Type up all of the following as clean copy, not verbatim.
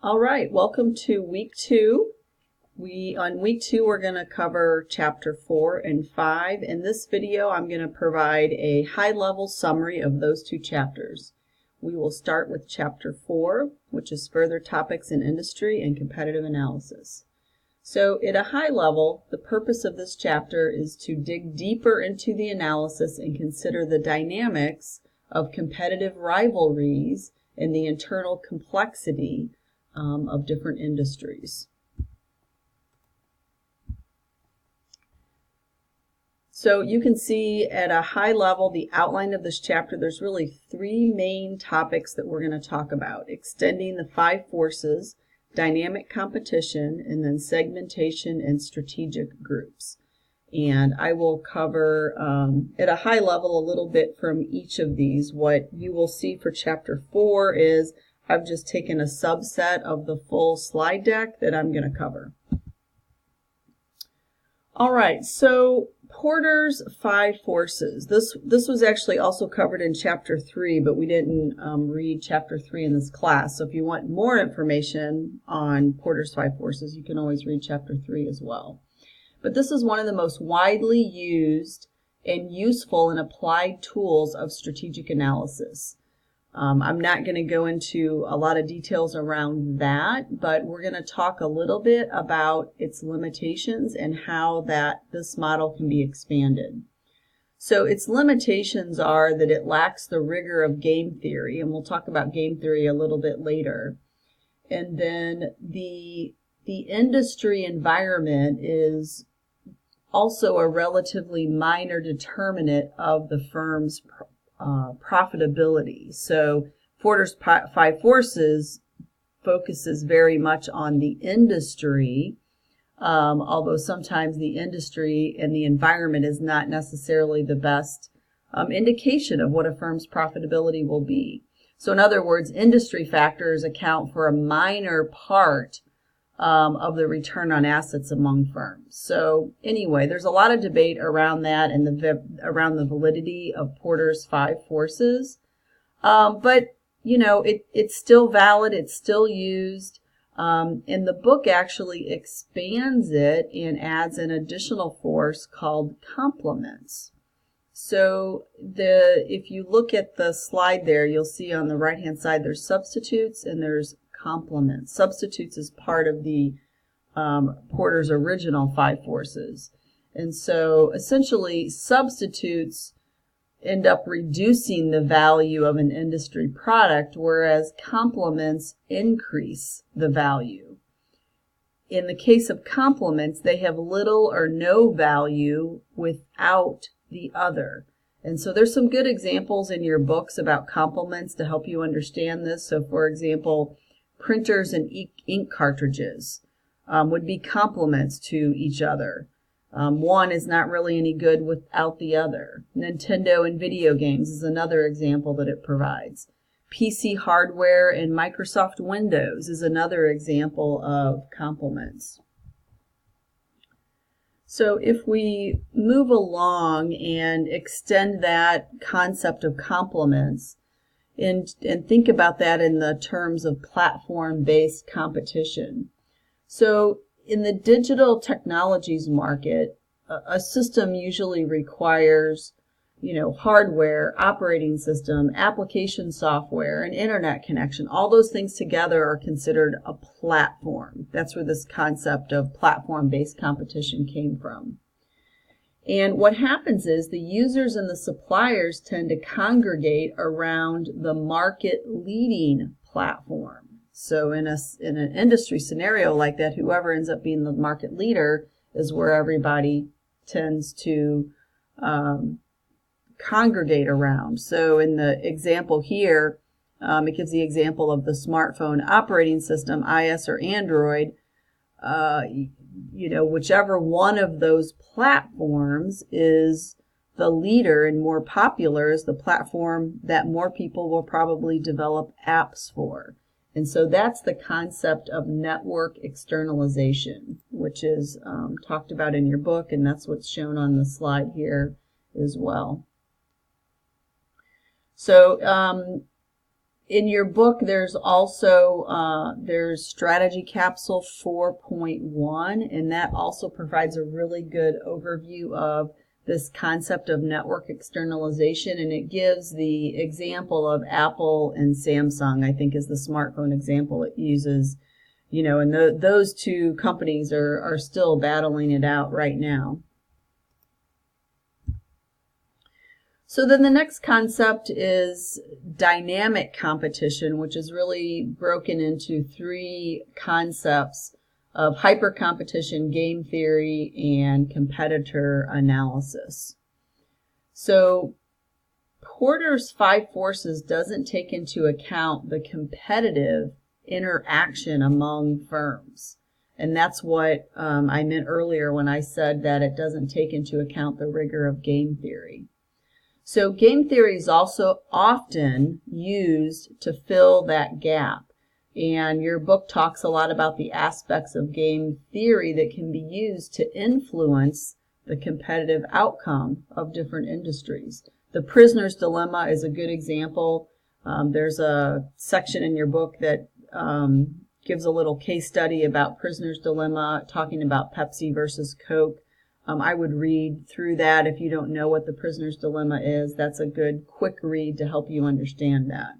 All right, welcome to week 2. On week 2 we're going to cover chapter 4 and 5. In this video I'm going to provide a high-level summary of those 2 chapters. We will start with chapter 4, which is further topics in industry and competitive analysis. So at a high level, the purpose of this chapter is to dig deeper into the analysis and consider the dynamics of competitive rivalries and the internal complexity of different industries. So you can see at a high level the outline of this chapter. There's really 3 main topics that we're going to talk about: extending the 5 forces, dynamic competition, and then segmentation and strategic groups. And I will cover at a high level a little bit from each of these. What you will see for chapter 4 is I've just taken a subset of the full slide deck that I'm going to cover. All right, so Porter's 5 forces. This was actually also covered in chapter 3, but we didn't read chapter 3 in this class. So if you want more information on Porter's 5 forces, you can always read chapter 3 as well. But this is one of the most widely used and useful and applied tools of strategic analysis. I'm not going to go into a lot of details around that, but we're going to talk a little bit about its limitations and how this model can be expanded. So its limitations are that it lacks the rigor of game theory, and we'll talk about game theory a little bit later. And then the industry environment is also a relatively minor determinant of the firm's profitability. So Porter's 5 forces focuses very much on the industry, although sometimes the industry and the environment is not necessarily the best indication of what a firm's profitability will be. So in other words, industry factors account for a minor part of the return on assets among firms. So anyway, there's a lot of debate around that and around the validity of Porter's 5 forces. But you know, it's still valid, it's still used, and the book actually expands it and adds an additional force called complements. So if you look at the slide there, you'll see on the right hand side there's substitutes and there's complements. Substitutes is part of the Porter's original 5 forces. And so essentially substitutes end up reducing the value of an industry product, whereas complements increase the value. In the case of complements, they have little or no value without the other. And so there's some good examples in your books about complements to help you understand this. So for example, printers and ink cartridges would be complements to each other. One is not really any good without the other. Nintendo and video games is another example that it provides. PC hardware and Microsoft Windows is another example of complements. So if we move along and extend that concept of complements, and think about that in the terms of platform-based competition. So in the digital technologies market, a system usually requires, hardware, operating system, application software, and internet connection. All those things together are considered a platform. That's where this concept of platform-based competition came from. And what happens is the users and the suppliers tend to congregate around the market-leading platform. So in an industry scenario like that, whoever ends up being the market leader is where everybody tends to congregate around. So in the example here, it gives the example of the smartphone operating system, iOS or Android. Whichever one of those platforms is the leader and more popular is the platform that more people will probably develop apps for. And so that's the concept of network externalization, which is talked about in your book, and that's what's shown on the slide here as well. So in your book, there's also there's Strategy Capsule 4.1, and that also provides a really good overview of this concept of network externalization, and it gives the example of Apple and Samsung, I think is the smartphone example it uses, you know, and those two companies are still battling it out right now. So then the next concept is dynamic competition, which is really broken into three concepts of hyper competition, game theory, and competitor analysis. So Porter's 5 forces doesn't take into account the competitive interaction among firms. And that's what I meant earlier when I said that it doesn't take into account the rigor of game theory. So game theory is also often used to fill that gap. And your book talks a lot about the aspects of game theory that can be used to influence the competitive outcome of different industries. The prisoner's dilemma is a good example. There's a section in your book that gives a little case study about prisoner's dilemma, talking about Pepsi versus Coke. I would read through that if you don't know what the prisoner's dilemma is. That's a good quick read to help you understand that.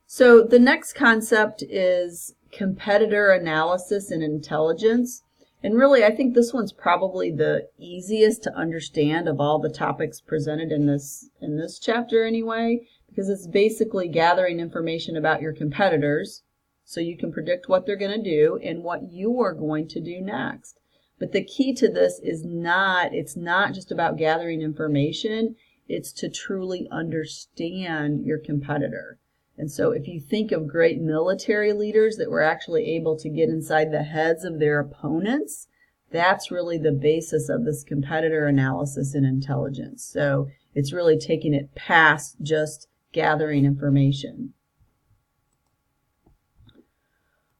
So the next concept is competitor analysis and intelligence. And really, I think this one's probably the easiest to understand of all the topics presented in this chapter anyway, because it's basically gathering information about your competitors so you can predict what they're going to do and what you are going to do next. But the key to this is it's not just about gathering information, it's to truly understand your competitor. And so if you think of great military leaders that were actually able to get inside the heads of their opponents, that's really the basis of this competitor analysis and intelligence. So it's really taking it past just gathering information.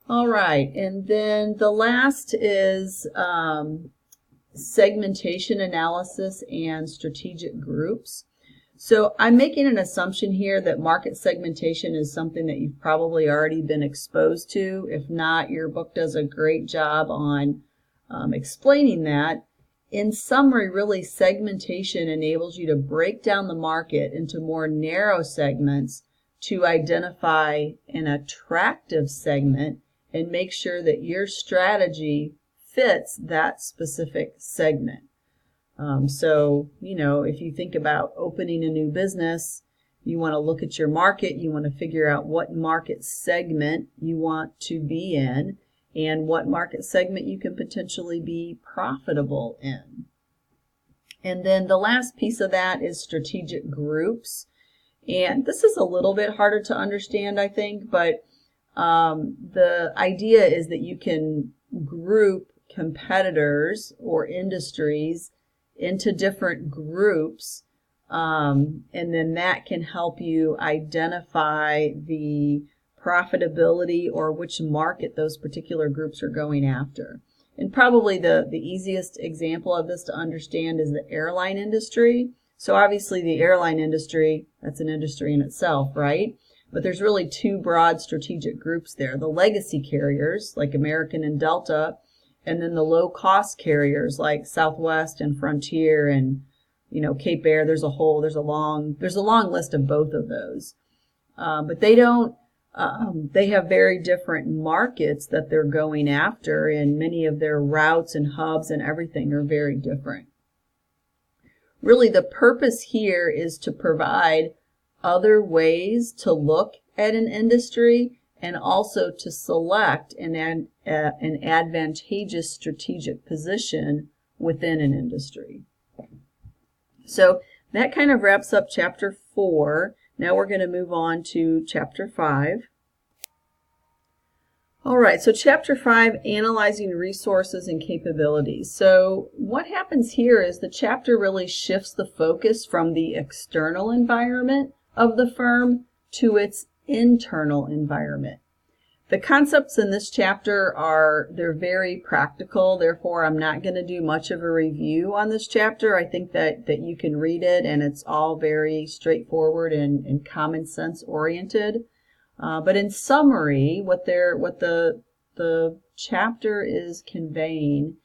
All right, and then the last is segmentation analysis and strategic groups. So I'm making an assumption here that market segmentation is something that you've probably already been exposed to. If not, your book does a great job on explaining that. In summary, really, segmentation enables you to break down the market into more narrow segments to identify an attractive segment and make sure that your strategy fits that specific segment. So, you know, if you think about opening a new business, you want to look at your market, you want to figure out what market segment you want to be in and what market segment you can potentially be profitable in. And then the last piece of that is strategic groups. And this is a little bit harder to understand, I think, but the idea is that you can group competitors or industries into different groups, and then that can help you identify the profitability or which market those particular groups are going after. And probably the easiest example of this to understand is the airline industry. So obviously the airline industry, that's an industry in itself, right? But there's really two broad strategic groups there. The legacy carriers like American and Delta, and then the low-cost carriers like Southwest and Frontier and, you know, Cape Air. There's a long list of both of those. But they have very different markets that they're going after, and many of their routes and hubs and everything are very different. Really, the purpose here is to provide other ways to look at an industry and also to select an advantageous strategic position within an industry. So that kind of wraps up chapter 4. Now we're going to move on to chapter 5. All right, so chapter 5, analyzing resources and capabilities. So what happens here is the chapter really shifts the focus from the external environment of the firm to its internal environment. The concepts in this chapter they're very practical, therefore I'm not going to do much of a review on this chapter. I think that you can read it and it's all very straightforward and common sense oriented. But in summary, what the chapter is conveying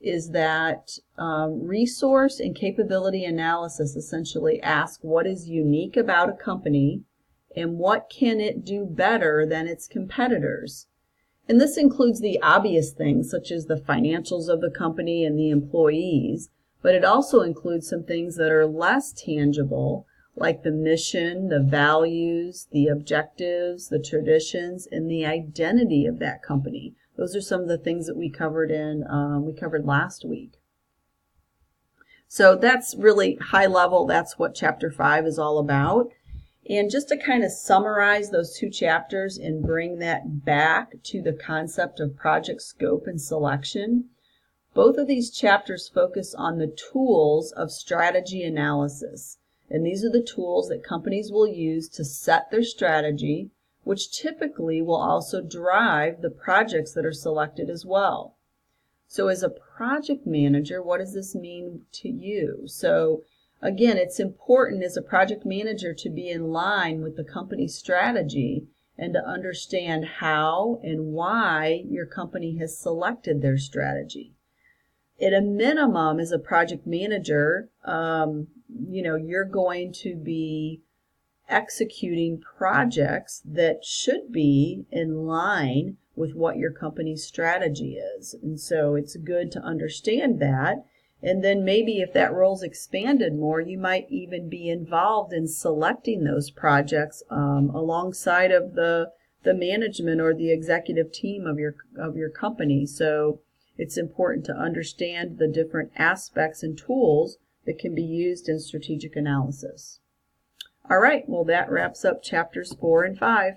is that resource and capability analysis essentially ask what is unique about a company and what can it do better than its competitors. And this includes the obvious things such as the financials of the company and the employees, but it also includes some things that are less tangible, like the mission, the values, the objectives, the traditions, and the identity of that company. Those are some of the things that we covered last week. So that's really high level. That's what chapter 5 is all about. And just to kind of summarize those two chapters and bring that back to the concept of project scope and selection, both of these chapters focus on the tools of strategy analysis. And these are the tools that companies will use to set their strategy, which typically will also drive the projects that are selected as well. So as a project manager, what does this mean to you? So again, it's important as a project manager to be in line with the company's strategy and to understand how and why your company has selected their strategy. At a minimum, as a project manager, you're going to be executing projects that should be in line with what your company's strategy is. And so it's good to understand that. And then maybe if that role's expanded more, you might even be involved in selecting those projects alongside of the management or the executive team of your company. So it's important to understand the different aspects and tools that can be used in strategic analysis. All right, well, that wraps up chapters 4 and 5.